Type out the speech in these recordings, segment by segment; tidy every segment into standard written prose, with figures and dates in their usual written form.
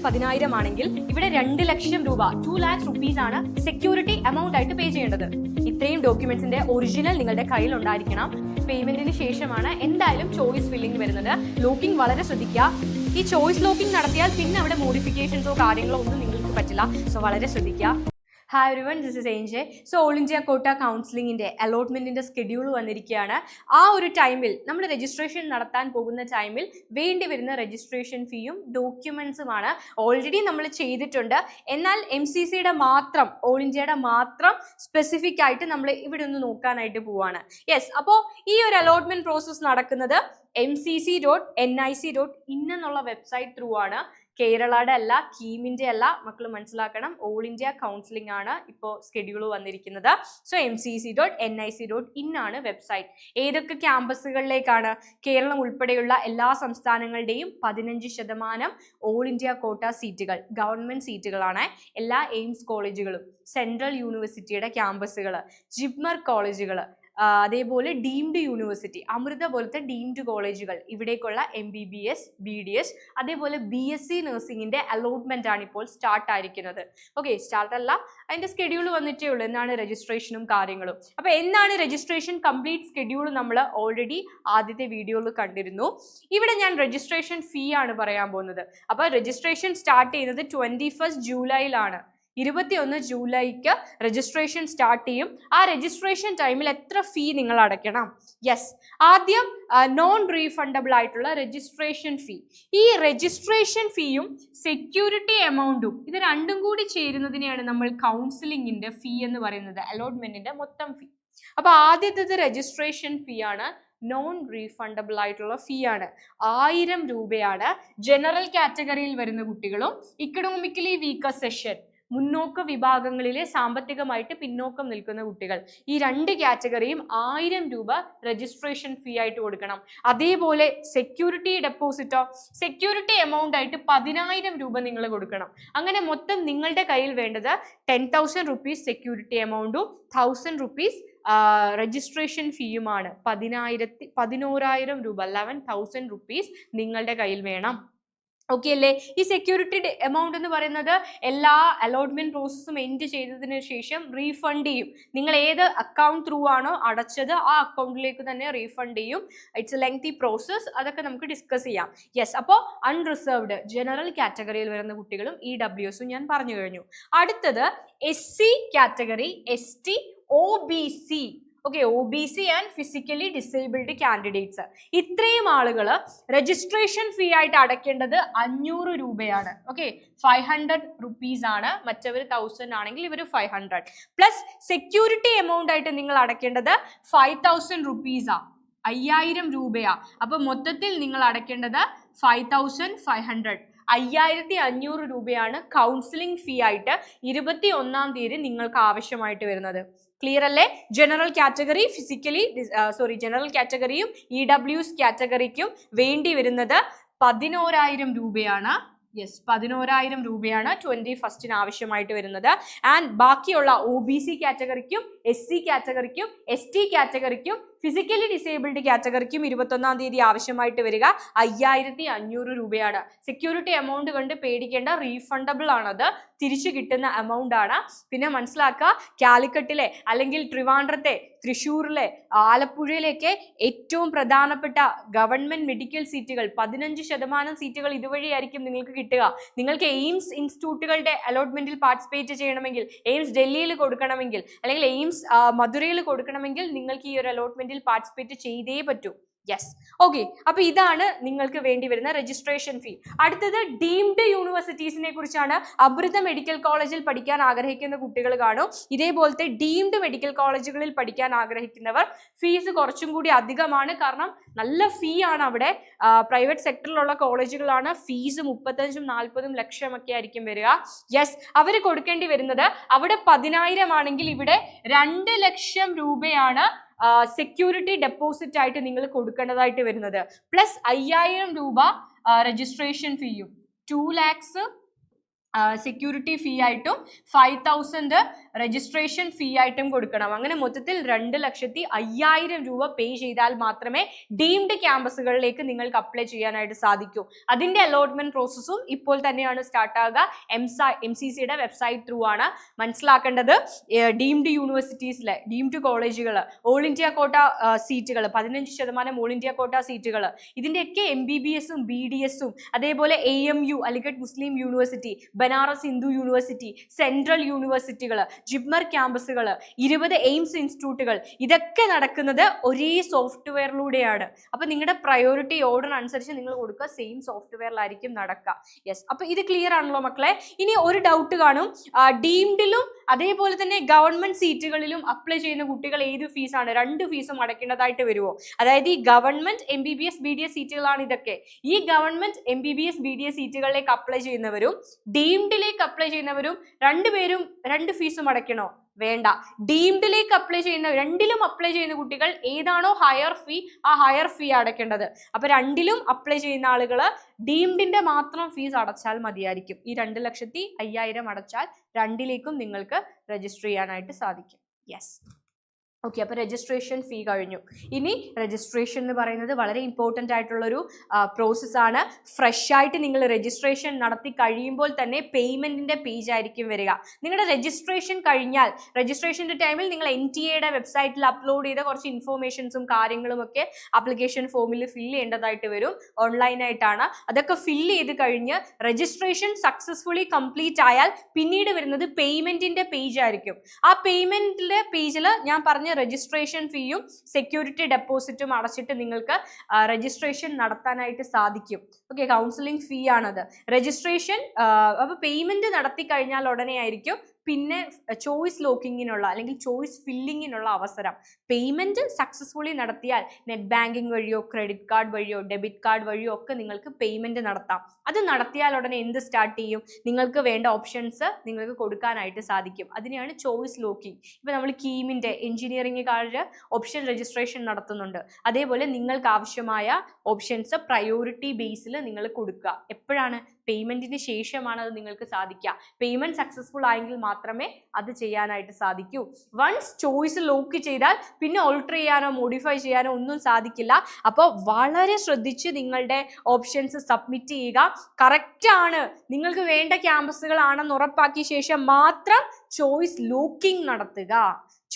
10,000 ആണെങ്കിൽ ഇവിടെ 2 ലക്ഷം രൂപ 2 lakhs rupees ആണ് സെക്യൂരിറ്റി എമൗണ്ട് ആയിട്ട് പേ ചെയ്യേണ്ടത്. ഇത്രയും ഡോക്യുമെന്റ്സിന്റെ ഒറിജിനൽ നിങ്ങളുടെ കയ്യിൽ ഉണ്ടായിരിക്കണം. പേയ്മെന്റിന് ശേഷമാണ് എന്തായാലും ചോയ്സ് ഫില്ലിംഗ് വരുന്നത്. ലോക്കിംഗ് വളരെ ശ്രദ്ധിക്കുക. ഈ ചോയ്സ് ലോക്കിംഗ് നടത്തിയാൽ പിന്നെ അവിടെ മോഡിഫിക്കേഷൻസോ കാര്യങ്ങളോ ഒന്നും നിങ്ങൾക്ക് പറ്റില്ല. സോ വളരെ ശ്രദ്ധിക്കുക. ഹായ് എവരിവൺ, ദിസ് ഇസ് ഏഞ്ചെ. സോ ഓൾ ഇന്ത്യ കോട്ട കൗൺസിലിങ്ങിൻ്റെ അലോട്ട്മെൻറ്റിൻ്റെ സ്കെഡ്യൂൾ വന്നിരിക്കുകയാണ്. ആ ഒരു ടൈമിൽ നമ്മൾ രജിസ്ട്രേഷൻ നടത്താൻ പോകുന്ന ടൈമിൽ വേണ്ടി വരുന്ന രജിസ്ട്രേഷൻ ഫീയും ഡോക്യുമെൻസുമാണ് ഓൾറെഡി നമ്മൾ ചെയ്തിട്ടുണ്ട്. എന്നാൽ MCCയുടെ മാത്രം, ഓൾ ഇന്ത്യയുടെ മാത്രം സ്പെസിഫിക് ആയിട്ട് നമ്മൾ ഇവിടെ ഒന്ന് നോക്കാനായിട്ട് പോവാണ്. യെസ്, അപ്പോൾ ഈ ഒരു അലോട്ട്മെൻറ്റ് പ്രോസസ്സ് നടക്കുന്നത് mcc.nic.in എന്നുള്ള വെബ്സൈറ്റ് ത്രൂ ആണ്. കേരളയുടെ അല്ല, കീമിൻ്റെ അല്ല, മക്കൾ മനസ്സിലാക്കണം. ഓൾ ഇന്ത്യ കൗൺസിലിംഗ് ആണ് ഇപ്പോൾ സ്കെഡ്യൂൾ വന്നിരിക്കുന്നത്. സോ mcc.nic.in ആണ് വെബ്സൈറ്റ്. ഏതൊക്കെ ക്യാമ്പസുകളിലേക്കാണ്? കേരളം ഉൾപ്പെടെയുള്ള എല്ലാ സംസ്ഥാനങ്ങളുടെയും 15% ഓൾ ഇന്ത്യ കോട്ട സീറ്റുകൾ, ഗവൺമെന്റ് സീറ്റുകളാണ്. എല്ലാ എയിംസ് കോളേജുകളും, സെൻട്രൽ യൂണിവേഴ്സിറ്റിയുടെ ക്യാമ്പസുകൾ, ജിപ്മർ കോളേജുകൾ, അതേപോലെ ഡീംഡ് യൂണിവേഴ്സിറ്റി, അമൃത പോലത്തെ ഡീംഡ് കോളേജുകൾ, ഇവിടേക്കുള്ള MBBS, BDS, അതേപോലെ BSc നഴ്സിംഗിന്റെ അലോട്ട്മെന്റ് ആണ് ഇപ്പോൾ സ്റ്റാർട്ട് ആയിരിക്കുന്നത്. ഓക്കെ, സ്റ്റാർട്ട് അല്ല, അതിന്റെ സ്കെഡ്യൂൾ വന്നിട്ടേ ഉള്ളൂ. എന്നാണ് രജിസ്ട്രേഷനും കാര്യങ്ങളും. അപ്പൊ എന്താണ് രജിസ്ട്രേഷൻ കംപ്ലീറ്റ് സ്കെഡ്യൂൾ നമ്മൾ ഓൾറെഡി ആദ്യത്തെ വീഡിയോയിൽ കണ്ടിരുന്നു. ഇവിടെ ഞാൻ രജിസ്ട്രേഷൻ ഫീ ആണ് പറയാൻ പോകുന്നത്. അപ്പൊ രജിസ്ട്രേഷൻ സ്റ്റാർട്ട് ചെയ്യുന്നത് 21 ജൂലൈയിലാണ്. 21 ജൂലൈക്ക് രജിസ്ട്രേഷൻ സ്റ്റാർട്ട് ചെയ്യും. ആ രജിസ്ട്രേഷൻ ടൈമിൽ എത്ര ഫീ നിങ്ങൾ അടയ്ക്കണം? യെസ്, ആദ്യം നോൺ റീഫണ്ടബിൾ ആയിട്ടുള്ള രജിസ്ട്രേഷൻ ഫീ. ഈ രജിസ്ട്രേഷൻ ഫീയും സെക്യൂരിറ്റി എമൗണ്ടും ഇത് രണ്ടും കൂടി ചേരുന്നതിനെയാണ് നമ്മൾ കൗൺസിലിംഗിന്റെ ഫീ എന്ന് പറയുന്നത്, അലോട്ട്മെന്റിന്റെ മൊത്തം ഫീ. അപ്പൊ ആദ്യത്തേത് രജിസ്ട്രേഷൻ ഫീ ആണ്. നോൺ റീഫണ്ടബിൾ ആയിട്ടുള്ള ഫീ ആണ്. 1000 രൂപയാണ്. ജനറൽ കാറ്റഗറിയിൽ വരുന്ന കുട്ടികളും ഇക്കണോമിക്കലി വീക്കർ സെഷൻ, മുന്നോക്ക വിഭാഗങ്ങളിലെ സാമ്പത്തികമായിട്ട് പിന്നോക്കം നിൽക്കുന്ന കുട്ടികൾ, ഈ 2 കാറ്റഗറിയും 1000 രൂപ രജിസ്ട്രേഷൻ ഫീ ആയിട്ട് കൊടുക്കണം. അതേപോലെ സെക്യൂരിറ്റി ഡെപ്പോസിറ്റോ, സെക്യൂരിറ്റി എമൗണ്ട് ആയിട്ട് 10,000 രൂപ നിങ്ങൾ കൊടുക്കണം. അങ്ങനെ മൊത്തം നിങ്ങളുടെ കയ്യിൽ വേണ്ടത് 10,000 rupees സെക്യൂരിറ്റി എമൗണ്ടും 1,000 rupees രജിസ്ട്രേഷൻ ഫീയുമാണ്. 11,000 രൂപ, 11,000 rupees നിങ്ങളുടെ കയ്യിൽ വേണം. ഓക്കെ അല്ലേ? ഈ സെക്യൂരിറ്റി എമൗണ്ട് എന്ന് പറയുന്നത് എല്ലാ അലോട്ട്മെന്റ് പ്രോസസ്സും എൻഡ് ചെയ്തതിന് ശേഷം റീഫണ്ട് ചെയ്യും. നിങ്ങൾ ഏത് അക്കൗണ്ട് ത്രൂ ആണോ അടച്ചത് ആ അക്കൗണ്ടിലേക്ക് തന്നെ റീഫണ്ട് ചെയ്യും. It's A lengthy process. അതൊക്കെ നമുക്ക് ഡിസ്കസ് ചെയ്യാം. യെസ്, അപ്പോൾ അൺറിസർവ്ഡ് ജനറൽ കാറ്റഗറിയിൽ വരുന്ന കുട്ടികളും EWSും ഞാൻ പറഞ്ഞു കഴിഞ്ഞു. അടുത്തത് SC category, ST, OBC. Okay, OBC and physically disabled candidates. ഇത്രയും ആളുകൾ രജിസ്ട്രേഷൻ ഫീ ആയിട്ട് അടയ്ക്കേണ്ടത് 500 രൂപയാണ്. ഓക്കെ, 500 rupees ആണ്. മറ്റവർ 1000 ആണെങ്കിൽ ഇവർ 500 പ്ലസ് സെക്യൂരിറ്റി എമൗണ്ട് ആയിട്ട് നിങ്ങൾ അടയ്ക്കേണ്ടത് 5,000 rupees ആ, 5,000 രൂപയാ. അപ്പൊ മൊത്തത്തിൽ നിങ്ങൾ അടയ്ക്കേണ്ടത് 5,500. 5,500 രൂപയാണ് കൗൺസിലിംഗ് ഫീ ആയിട്ട് 21-ാം തീയതി നിങ്ങൾക്ക് ആവശ്യമായിട്ട് വരുന്നത്. ക്ലിയർ അല്ലേ? ജനറൽ കാറ്റഗറി, ജനറൽ കാറ്റഗറിയും EWS കാറ്റഗറിക്കും വേണ്ടി വരുന്നത് 11,000 രൂപയാണ്. യെസ്, 11,000 രൂപയാണ് 21st ആവശ്യമായിട്ട് വരുന്നത്. ആൻഡ് ബാക്കിയുള്ള OBC കാറ്റഗറിക്കും, SC കാറ്റഗറിക്കും, ST കാറ്റഗറിക്കും, ഫിസിക്കലി ഡിസേബിൾഡ് കാറ്റഗറിക്കും 21-ാം തീയതി ആവശ്യമായിട്ട് വരിക 5,500 രൂപയാണ്. സെക്യൂരിറ്റി എമൗണ്ട് കൊണ്ട് പേടിക്കേണ്ട, റീഫണ്ടബിൾ ആണത്, തിരിച്ചു കിട്ടുന്ന എമൗണ്ട് ആണ്. പിന്നെ മനസ്സിലാക്കുക, കാലിക്കട്ടിലെ അല്ലെങ്കിൽ ട്രിവാൻഡ്രത്തെ, തൃശ്ശൂരിലെ, ആലപ്പുഴയിലേക്ക് ഏറ്റവും പ്രധാനപ്പെട്ട ഗവൺമെന്റ് മെഡിക്കൽ സീറ്റുകൾ 15% സീറ്റുകൾ ഇതുവഴിയായിരിക്കും നിങ്ങൾക്ക് കിട്ടുക. നിങ്ങൾക്ക് എയിംസ് ഇൻസ്റ്റിറ്റ്യൂട്ടുകളുടെ അലോട്ട്മെന്റിൽ പാർട്ടിസിപ്പേറ്റ് ചെയ്യണമെങ്കിൽ, എയിംസ് ഡൽഹിയിൽ കൊടുക്കണമെങ്കിൽ, അല്ലെങ്കിൽ എയിംസ് മധുരയിൽ കൊടുക്കണമെങ്കിൽ നിങ്ങൾക്ക് ഈ ഒരു അലോട്ട്മെന്റിൽ പാർട്ടിസിപ്പേറ്റ് ചെയ്തേ പറ്റൂ. Yes, okay. അപ്പൊ ഇതാണ് നിങ്ങൾക്ക് വേണ്ടി വരുന്ന രജിസ്ട്രേഷൻ ഫീ. അടുത്തത് ഡീംഡ് യൂണിവേഴ്സിറ്റീസിനെ കുറിച്ചാണ്. അമൃത മെഡിക്കൽ കോളേജിൽ പഠിക്കാൻ ആഗ്രഹിക്കുന്ന കുട്ടികൾ കാണും. ഇതേപോലത്തെ ഡീംഡ് മെഡിക്കൽ കോളേജുകളിൽ പഠിക്കാൻ ആഗ്രഹിക്കുന്നവർ ഫീസ് കുറച്ചും കൂടി അധികമാണ്. കാരണം നല്ല ഫീ ആണ് അവിടെ. പ്രൈവറ്റ് സെക്ടറിലുള്ള കോളേജുകളാണ്. ഫീസ് 35-40 ലക്ഷമൊക്കെ ആയിരിക്കും വരിക. യെസ്, അവർ കൊടുക്കേണ്ടി വരുന്നത് അവിടെ 10,000 ആണെങ്കിൽ ഇവിടെ 2 ലക്ഷം രൂപയാണ് സെക്യൂരിറ്റി ഡെപ്പോസിറ്റ് ആയിട്ട് നിങ്ങൾ കൊടുക്കേണ്ടതായിട്ട് വരുന്നത്. പ്ലസ് 5,000 രൂപ രജിസ്ട്രേഷൻ ഫീയും, 2 lakhs സെക്യൂരിറ്റി ഫീ ആയിട്ടും 5,000 രജിസ്ട്രേഷൻ ഫീ ആയിട്ടും കൊടുക്കണം. അങ്ങനെ മൊത്തത്തിൽ 2,50,000 രൂപ പേ ചെയ്താൽ മാത്രമേ ഡീംഡ് ക്യാമ്പസുകളിലേക്ക് നിങ്ങൾക്ക് അപ്ലൈ ചെയ്യാനായിട്ട് സാധിക്കൂ. അതിന്റെ അലോട്ട്മെന്റ് പ്രോസസ്സും ഇപ്പോൾ തന്നെയാണ് സ്റ്റാർട്ട് ആകുക. MCCയുടെ വെബ്സൈറ്റ് ത്രൂ ആണ് മനസ്സിലാക്കേണ്ടത്. ഡീംഡ് യൂണിവേഴ്സിറ്റീസിലെ ഡീംഡ് കോളേജുകൾ, ഓൾ ഇന്ത്യ കോട്ട സീറ്റുകൾ, 15% ഓൾ ഇന്ത്യ കോട്ട സീറ്റുകൾ, ഇതിന്റെയൊക്കെ MBBS-ഉം BDS-ഉം അതേപോലെ AMU Aligarh Muslim university, Banaras Hindu university, central യൂണിവേഴ്സിറ്റികൾ, ജിപ്മർ ക്യാമ്പസുകൾ, 20 എയിംസ് ഇൻസ്റ്റിറ്റ്യൂട്ടുകൾ, ഇതൊക്കെ നടക്കുന്നത് ഒരേ സോഫ്റ്റ്വെയറിലൂടെയാണ്. അപ്പൊ നിങ്ങളുടെ പ്രയോറിറ്റി ഓർഡർ അനുസരിച്ച് നിങ്ങൾ കൊടുക്കുക, സെയിം സോഫ്റ്റ്വെയറിലായിരിക്കും നടക്കുക. യെസ്, അപ്പൊ ഇത് ക്ലിയർ ആണല്ലോ മക്കളെ? ഇനി ഒരു ഡൗട്ട് കാണും, ഡീംഡിലും അതേപോലെ തന്നെ ഗവൺമെന്റ് സീറ്റുകളിലും അപ്ലൈ ചെയ്യുന്ന കുട്ടികൾ ഏത് ഫീസാണ്? 2 ഫീസും അടയ്ക്കേണ്ടതായിട്ട് വരുമോ? അതായത് ഈ ഗവൺമെന്റ് MBBS BDS സീറ്റുകളാണ് ഇതൊക്കെ. ഈ ഗവൺമെന്റ് MBBS BDS സീറ്റുകളിലേക്ക് അപ്ലൈ ചെയ്യുന്നവരും ഡീംഡിലേക്ക് അപ്ലൈ ചെയ്യുന്നവരും രണ്ടുപേരും 2 ഫീസും അടയ്ക്കണോ? വേണ്ട. ഡീംഡിലേക്ക് അപ്ലൈ ചെയ്യുന്ന, രണ്ടിലും അപ്ലൈ ചെയ്യുന്ന കുട്ടികൾ ഏതാണോ ഹയർ ഫീ, ആ ഹയർ ഫീ അടയ്ക്കേണ്ടത്. അപ്പൊ രണ്ടിലും അപ്ലൈ ചെയ്യുന്ന ആളുകൾ ഡീംഡിന്റെ മാത്രം ഫീസ് അടച്ചാൽ മതിയായിരിക്കും. ഈ 2,50,000 അടച്ചാൽ രണ്ടിലേക്കും നിങ്ങൾക്ക് രജിസ്റ്റർ ചെയ്യാനായിട്ട് സാധിക്കും. Yes, okay. അപ്പോൾ രജിസ്ട്രേഷൻ ഫീ കഴിഞ്ഞു. ഇനി രജിസ്ട്രേഷൻ എന്ന് പറയുന്നത് വളരെ ഇമ്പോർട്ടൻ്റ് ആയിട്ടുള്ളൊരു പ്രോസസ്സാണ്. ഫ്രഷ് ആയിട്ട് നിങ്ങൾ രജിസ്ട്രേഷൻ നടത്തി കഴിയുമ്പോൾ തന്നെ പേയ്മെൻറ്റിൻ്റെ പേജ് ആയിരിക്കും വരിക. നിങ്ങളുടെ രജിസ്ട്രേഷൻ കഴിഞ്ഞാൽ, രജിസ്ട്രേഷൻ്റെ ടൈമിൽ നിങ്ങൾ NTA-യുടെ വെബ്സൈറ്റിൽ അപ്ലോഡ് ചെയ്ത കുറച്ച് ഇൻഫോർമേഷൻസും കാര്യങ്ങളും ഒക്കെ ആപ്ലിക്കേഷൻ ഫോമിൽ ഫില്ല് ചെയ്യേണ്ടതായിട്ട് വരും. ഓൺലൈനായിട്ടാണ്. അതൊക്കെ ഫില്ല് ചെയ്ത് കഴിഞ്ഞ് രജിസ്ട്രേഷൻ സക്സസ്ഫുള്ളി കംപ്ലീറ്റ് ആയാൽ പിന്നീട് വരുന്നത് പേയ്മെൻറ്റിൻ്റെ പേജ് ആയിരിക്കും. ആ പേയ്മെൻറ്റിൻ്റെ പേജിൽ ഞാൻ പറഞ്ഞ രജിസ്ട്രേഷൻ ഫീയും സെക്യൂരിറ്റി ഡെപ്പോസിറ്റും അടച്ചിട്ട് നിങ്ങൾക്ക് രജിസ്ട്രേഷൻ നടത്താനായിട്ട് സാധിക്കും. ഓക്കെ, കൗൺസിലിംഗ് ഫീ ആണത്. രജിസ്ട്രേഷൻ അപ്പോൾ പേയ്മെന്റ് നടത്തി കഴിഞ്ഞാൽ ഉടനെ ആയിരിക്കും പിന്നെ ചോയ്സ് ലോക്കിങ്ങിനുള്ള അല്ലെങ്കിൽ ചോയ്സ് ഫില്ലിങ്ങിനുള്ള അവസരം. പേയ്മെന്റ് സക്സസ്ഫുള്ളി നടത്തിയാൽ നെറ്റ് ബാങ്കിങ് വഴിയോ ക്രെഡിറ്റ് കാർഡ് വഴിയോ ഡെബിറ്റ് കാർഡ് വഴിയോ ഒക്കെ നിങ്ങൾക്ക് പേയ്മെന്റ് നടത്താം. അത് നടത്തിയാൽ ഉടനെ എന്ത് സ്റ്റാർട്ട് ചെയ്യും? നിങ്ങൾക്ക് വേണ്ട ഓപ്ഷൻസ് നിങ്ങൾക്ക് കൊടുക്കാനായിട്ട് സാധിക്കും. അതിനെയാണ് ചോയ്സ് ലോക്കിംഗ്. ഇപ്പം നമ്മൾ കീമിൻ്റെ എഞ്ചിനീയറിംഗുകാർ ഓപ്ഷൻ രജിസ്ട്രേഷൻ നടത്തുന്നുണ്ട്. അതേപോലെ നിങ്ങൾക്ക് ആവശ്യമായ ഓപ്ഷൻസ് പ്രയോറിറ്റി ബേസിൽ നിങ്ങൾ കൊടുക്കുക. എപ്പോഴാണ്? പേയ്മെന്റിന് ശേഷമാണ് അത് നിങ്ങൾക്ക് സാധിക്കുക. പേയ്മെന്റ് സക്സസ്ഫുൾ ആയെങ്കിൽ മാത്രമേ അത് ചെയ്യാനായിട്ട് സാധിക്കൂ. വൺസ് ചോയ്സ് ലോക്ക് ചെയ്താൽ പിന്നെ ഓൾട്ടർ ചെയ്യാനോ മോഡിഫൈ ചെയ്യാനോ ഒന്നും സാധിക്കില്ല. അപ്പോൾ വളരെ ശ്രദ്ധിച്ച് നിങ്ങളുടെ ഓപ്ഷൻസ് സബ്മിറ്റ് ചെയ്യുക. കറക്റ്റ് ആണ്, നിങ്ങൾക്ക് വേണ്ട ക്യാമ്പസുകളാണെന്ന് ഉറപ്പാക്കിയ ശേഷം മാത്രം ചോയ്സ് ലോക്കിംഗ് നടത്തുക.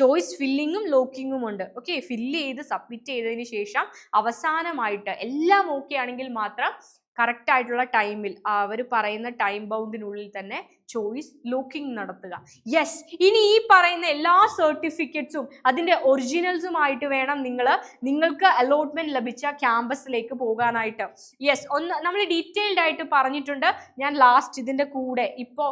ചോയ്സ് ഫില്ലിങ്ങും ലോക്കിങ്ങും ഉണ്ട്. ഓക്കെ, ഫില്ല് ചെയ്ത് സബ്മിറ്റ് ചെയ്തതിന് ശേഷം അവസാനമായിട്ട് എല്ലാം ഓക്കെ ആണെങ്കിൽ മാത്രം കറക്റ്റ് ആയിട്ടുള്ള ടൈമിൽ, അവർ പറയുന്ന ടൈം ബൗണ്ടിനുള്ളിൽ തന്നെ ചോയ്സ് ലോക്കിംഗ് നടത്തുക. യെസ്, ഇനി ഈ പറയുന്ന എല്ലാ സർട്ടിഫിക്കറ്റ്സും അതിൻ്റെ ഒറിജിനൽസുമായിട്ട് വേണം നിങ്ങൾക്ക് അലോട്ട്മെന്റ് ലഭിച്ച ക്യാമ്പസിലേക്ക് പോകാനായിട്ട്. യെസ്, നമ്മൾ ഡീറ്റെയിൽഡ് ആയിട്ട് പറഞ്ഞിട്ടുണ്ട്. ഞാൻ ലാസ്റ്റ് ഇതിൻ്റെ കൂടെ ഇപ്പോൾ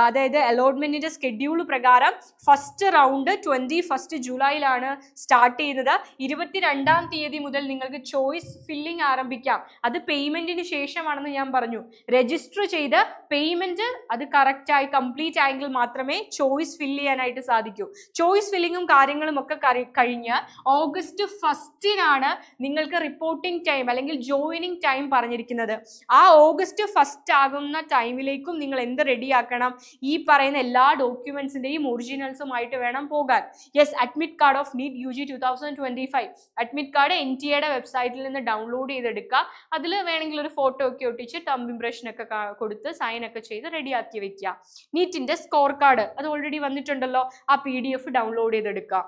അതായത് അലോട്ട്മെന്റിന്റെ സ്കെഡ്യൂൾ പ്രകാരം ഫസ്റ്റ് റൗണ്ട് 21 ജൂലൈയിലാണ് സ്റ്റാർട്ട് ചെയ്യുന്നത്. 22-ാം തീയതി മുതൽ നിങ്ങൾക്ക് ചോയ്സ് ഫില്ലിംഗ് ആരംഭിക്കാം. അത് പേയ്മെന്റിന് ശേഷമാണെന്ന് ഞാൻ പറഞ്ഞു. രജിസ്റ്റർ ചെയ്ത് പേയ്മെന്റ് അത് കറക്റ്റായി കംപ്ലീറ്റ് ആയെങ്കിൽ മാത്രമേ ചോയ്സ് ഫില്ല് ചെയ്യാനായിട്ട് സാധിക്കൂ. ചോയ്സ് ഫില്ലിങ്ങും കാര്യങ്ങളും ഒക്കെ കഴിഞ്ഞ് August 1 നിങ്ങൾക്ക് റിപ്പോർട്ടിംഗ് ടൈം അല്ലെങ്കിൽ ജോയിനിങ് ടൈം പറഞ്ഞിരിക്കുന്നത്. ആ August 1 ആകുന്ന ടൈമിലേക്കും നിങ്ങൾ എന്ത് റെഡിയാക്കണം? ഈ പറയുന്ന എല്ലാ ഡോക്യുമെന്റ്സിന്റെയും ഒറിജിനൽസുമായിട്ട് വേണം പോകാൻ. Yes, admit card of NEET UG 2025 admit card NTA-യുടെ വെബ്സൈറ്റിൽ നിന്ന് ഡൗൺലോഡ് ചെയ്തെടുക്കുക. അതിൽ വേണമെങ്കിൽ ഒരു ഫോട്ടോ ഒക്കെ ഒട്ടിച്ച് തമ്പ് ഇംപ്രഷൻ ഒക്കെ കൊടുത്ത് സൈൻ ഒക്കെ ചെയ്ത് റെഡിയാക്കി വെക്കുക. നീറ്റിന്റെ സ്കോർ കാർഡ് അത് ഓൾറെഡി വന്നിട്ടുണ്ടല്ലോ, ആ PDF ഡൗൺലോഡ് ചെയ്തെടുക്കുക.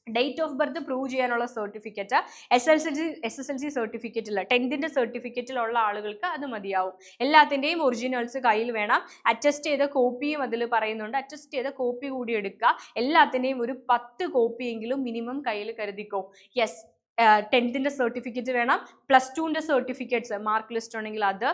ഡേറ്റ് ഓഫ് ബർത്ത് പ്രൂവ് ചെയ്യാനുള്ള സർട്ടിഫിക്കറ്റ്, SSLC സർട്ടിഫിക്കറ്റിൽ 10th സർട്ടിഫിക്കറ്റിലുള്ള ആളുകൾക്ക് അത് മതിയാവും. എല്ലാത്തിൻ്റെയും ഒറിജിനൽസ് കയ്യിൽ വേണം. അറ്റസ്റ്റ് ചെയ്ത കോപ്പിയും അതിൽ പറയുന്നുണ്ട്. അറ്റസ്റ്റ് ചെയ്ത കോപ്പി കൂടി എടുക്കുക. എല്ലാത്തിൻ്റെയും ഒരു 10 കോപ്പിയെങ്കിലും മിനിമം കയ്യിൽ കരുതിക്കോ. യെസ്, 10th സർട്ടിഫിക്കറ്റ് വേണം. +2 സർട്ടിഫിക്കറ്റ്സ്, മാർക്ക് ലിസ്റ്റ് ഉണ്ടെങ്കിൽ അത്,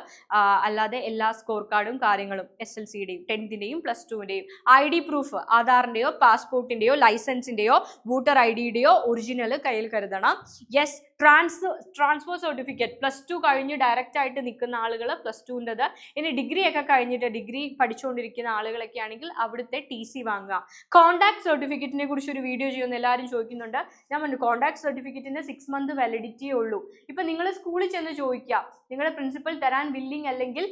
അല്ലാതെ എല്ലാ സ്കോർ കാർഡും കാര്യങ്ങളും SLC-യുടെയും 10th-ന്റെയും +2-ന്റെയും ID പ്രൂഫ്, ആധാറിൻ്റെയോ പാസ്പോർട്ടിൻ്റെയോ ലൈസൻസിൻ്റെയോ വോട്ടർ ID-യുടെയോ ഒറിജിനൽ കയ്യിൽ കരുതണം. യെസ്, ട്രാൻസ്ഫർ സർട്ടിഫിക്കറ്റ്, +2 കഴിഞ്ഞ് ഡയറക്റ്റ് ആയിട്ട് നിൽക്കുന്ന ആളുകൾ +2-ൻ്റെത്. ഇനി ഡിഗ്രി ഒക്കെ കഴിഞ്ഞിട്ട് ഡിഗ്രി പഠിച്ചുകൊണ്ടിരിക്കുന്ന ആളുകളൊക്കെ ആണെങ്കിൽ അവിടുത്തെ TC വാങ്ങുക. കോണ്ടാക്ട് സർട്ടിഫിക്കറ്റിനെ കുറിച്ച് ഒരു വീഡിയോ ചെയ്യുമെന്ന് എല്ലാവരും ചോദിക്കുന്നുണ്ട്. ഞാൻ പറഞ്ഞു, കോണ്ടാക്ട് സർട്ടിഫിക്കറ്റിന് 6 month വാലിഡിറ്റിയേ ഉള്ളൂ. ഇപ്പം നിങ്ങൾ സ്കൂളിൽ ചെന്ന് ചോദിക്കുക, നിങ്ങളുടെ പ്രിൻസിപ്പൽ തരാൻ വില്ലിങ് അല്ലെങ്കിൽ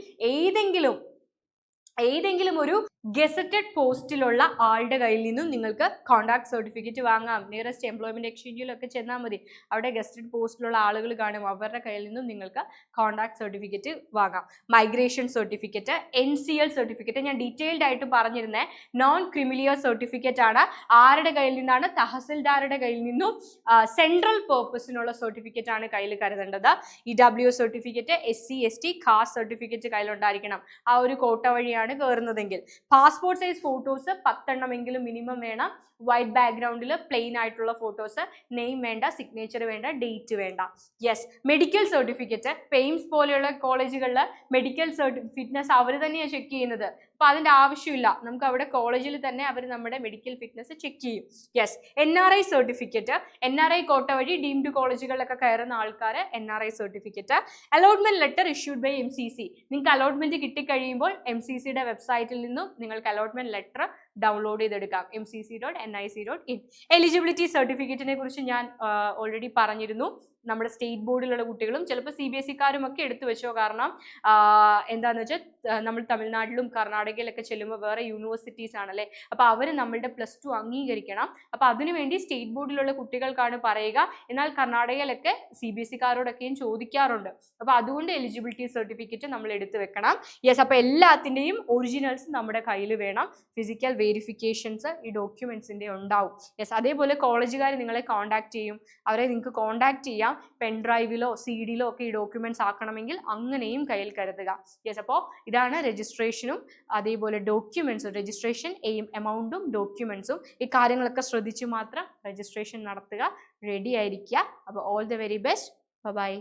ഏതെങ്കിലും ഒരു ഗസറ്റഡ് പോസ്റ്റിലുള്ള ആളുടെ കയ്യിൽ നിന്നും നിങ്ങൾക്ക് കോണ്ടാക്ട് സർട്ടിഫിക്കറ്റ് വാങ്ങാം. നിയറസ്റ്റ് എംപ്ലോയ്മെന്റ് എക്സ്ചേഞ്ചിലൊക്കെ ചെന്നാൽ മതി, അവിടെ ഗസറ്റഡ് പോസ്റ്റിലുള്ള ആളുകൾ കാണും, അവരുടെ കയ്യിൽ നിന്നും നിങ്ങൾക്ക് കോണ്ടാക്ട് സർട്ടിഫിക്കറ്റ് വാങ്ങാം. മൈഗ്രേഷൻ സർട്ടിഫിക്കറ്റ്, NCL സർട്ടിഫിക്കറ്റ് ഞാൻ ഡീറ്റെയിൽഡ് ആയിട്ട് പറഞ്ഞിരുന്നേ. നോൺ ക്രിമിലിയർ സർട്ടിഫിക്കറ്റ് ആണ്. ആരുടെ കയ്യിൽ നിന്നാണ്? തഹസിൽദാരുടെ കയ്യിൽ നിന്നും സെൻട്രൽ പേർപ്പസിനുള്ള സർട്ടിഫിക്കറ്റ് ആണ് കയ്യിൽ കരുതേണ്ടത്. EW certificate, SC ST caste certificate കയ്യിലുണ്ടായിരിക്കണം. ആ ഒരു കോട്ട വഴിയാണ് കയറുന്നതെങ്കിൽ. പാസ്പോർട്ട് സൈസ് ഫോട്ടോസ് 10 എണ്ണമെങ്കിലും മിനിമം വേണം. വൈറ്റ് ബാക്ക്ഗ്രൗണ്ടിൽ പ്ലെയിൻ ആയിട്ടുള്ള ഫോട്ടോസ്, നെയിം വേണ്ട, സിഗ്നേച്ചർ വേണ്ട, ഡേറ്റ് വേണ്ട. Yes, medical certificate. പെയിംസ് പോലെയുള്ള കോളേജുകളിൽ മെഡിക്കൽ ഫിറ്റ്നസ് അവർ തന്നെയാണ് ചെക്ക് ചെയ്യുന്നത്. അപ്പൊ അതിന്റെ ആവശ്യമില്ല, നമുക്ക് അവിടെ കോളേജിൽ തന്നെ അവർ നമ്മുടെ മെഡിക്കൽ ഫിറ്റ്നസ് ചെക്ക് ചെയ്യും. Yes, NRI certificate. NRI quota വഴി ഡീംഡ് കോളേജുകളിലൊക്കെ കയറുന്ന ആൾക്കാർ NRI certificate. Allotment letter issued by MCC. നിങ്ങൾക്ക് അലോട്ട്മെന്റ് കിട്ടിക്കഴിയുമ്പോൾ MCCയുടെ വെബ്സൈറ്റിൽ നിന്നും നിങ്ങൾക്ക് അലോട്ട്മെന്റ് ലെറ്റർ ഡൗൺലോഡ് ചെയ്തെടുക്കാം. mcc.nic.in. എലിജിബിലിറ്റി സർട്ടിഫിക്കറ്റിനെ കുറിച്ച് ഞാൻ ഓൾറെഡി പറഞ്ഞിരുന്നു. നമ്മുടെ സ്റ്റേറ്റ് ബോർഡിലുള്ള കുട്ടികളും ചിലപ്പോൾ CBSE-കാരും ഒക്കെ എടുത്തു വെച്ചോ. കാരണം എന്താണെന്ന് വെച്ചാൽ നമ്മൾ തമിഴ്നാട്ടിലും കർണാടകയിലൊക്കെ ചെല്ലുമ്പോൾ വേറെ യൂണിവേഴ്സിറ്റീസ് ആണല്ലേ, അപ്പോൾ അവർ നമ്മളുടെ +2 അംഗീകരിക്കണം. അപ്പോൾ അതിനുവേണ്ടി സ്റ്റേറ്റ് ബോർഡിലുള്ള കുട്ടികൾക്കാണ് പറയുക. എന്നാൽ കർണാടകയിലൊക്കെ CBSE-കാരോടൊക്കെയും ചോദിക്കാറുണ്ട്. അപ്പോൾ അതുകൊണ്ട് എലിജിബിലിറ്റി സർട്ടിഫിക്കറ്റ് നമ്മൾ എടുത്തു വെക്കണം. യെസ്, അപ്പോൾ എല്ലാത്തിൻ്റെയും ഒറിജിനൽസ് നമ്മുടെ കയ്യിൽ വേണം. ഫിസിക്കൽ വെരിഫിക്കേഷൻസ് ഈ ഡോക്യുമെന്റ്സിൻ്റെ ഉണ്ടാവും. യെസ്, അതേപോലെ കോളേജുകാർ നിങ്ങളെ കോൺടാക്ട് ചെയ്യും. അവരെ നിങ്ങൾക്ക് കോൺടാക്ട് ചെയ്യാം. പെൻഡ്രൈവിലോ CD-ലോ ഒക്കെ ഈ ഡോക്യുമെന്റ്സ് ആക്കണമെങ്കിൽ അങ്ങനെയും കയ്യിൽ കരുതുക. യെസ്, അപ്പോൾ ഇതാണ് രജിസ്ട്രേഷനും അതേപോലെ ഡോക്യുമെന്റ്സും. രജിസ്ട്രേഷൻ, എമൗണ്ടും ഡോക്യുമെന്റ്സും ഈ കാര്യങ്ങളൊക്കെ ശ്രദ്ധിച്ച് മാത്രം രജിസ്ട്രേഷൻ നടത്തുക. റെഡി ആയിരിക്കുക. അപ്പോൾ all the very best. By.